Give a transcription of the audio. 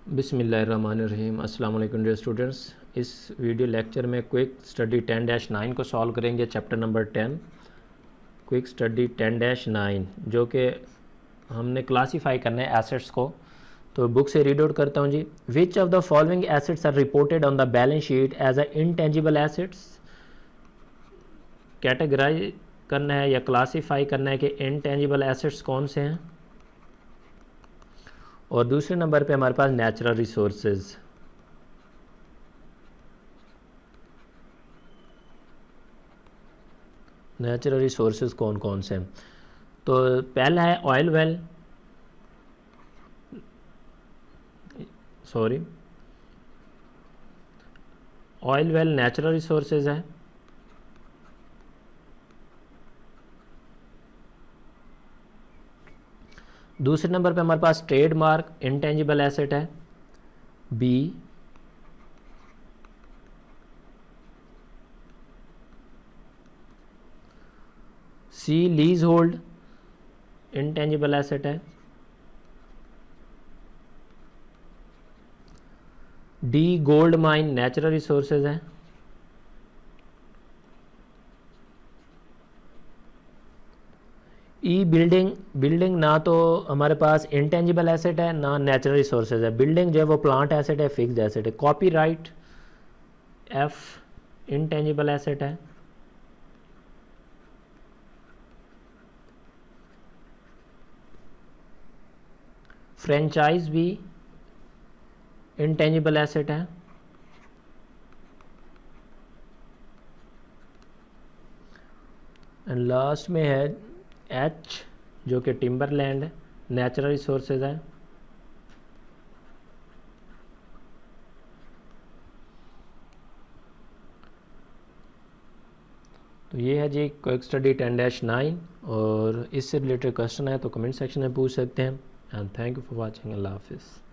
बिस्मिल्लाहिर्रहमानिर्रहीम। अस्सलाम वालेकुम डियर स्टूडेंट्स। इस वीडियो लेक्चर में क्विक स्टडी 10-9 को सॉल्व करेंगे, चैप्टर नंबर 10 क्विक स्टडी 10-9, जो कि हमने क्लासीफाई करना है एसेट्स को। तो बुक से रीड आउट करता हूँ जी। Which of the following assets are reported on the balance sheet as a intangible assets. Categorise करना है या क्लासीफाई करना है कि इनटेंजिबल एसेट्स कौन से हैं। और दूसरे नंबर पे हमारे पास नेचुरल रिसोर्सेज। नेचुरल रिसोर्सेज कौन कौन से हैं? तो पहला है oil well, oil well natural resources है। दूसरे नंबर पे हमारे पास ट्रेडमार्क इंटेंजिबल एसेट है, बी। सी लीज होल्ड इंटेंजिबल एसेट है। D gold mine natural resources है। ई बिल्डिंग ना तो हमारे पास इंटेंजिबल एसेट है ना नेचुरल रिसोर्सेज है। बिल्डिंग जो है वो प्लांट एसेट है, फिक्स्ड एसेट है। कॉपीराइट एफ इंटेंजिबल एसेट है। फ्रेंचाइज भी इंटेंजिबल एसेट है। एंड लास्ट में है एच, जो कि टिम्बरलैंड है, नेचुरल रिसोर्सेज है। तो ये है जी क्विक स्टडी 10-9, और इससे रिलेटेड क्वेश्चन है तो कमेंट सेक्शन में पूछ सकते हैं। And thank you for watching. अल्लाह हाफिज़।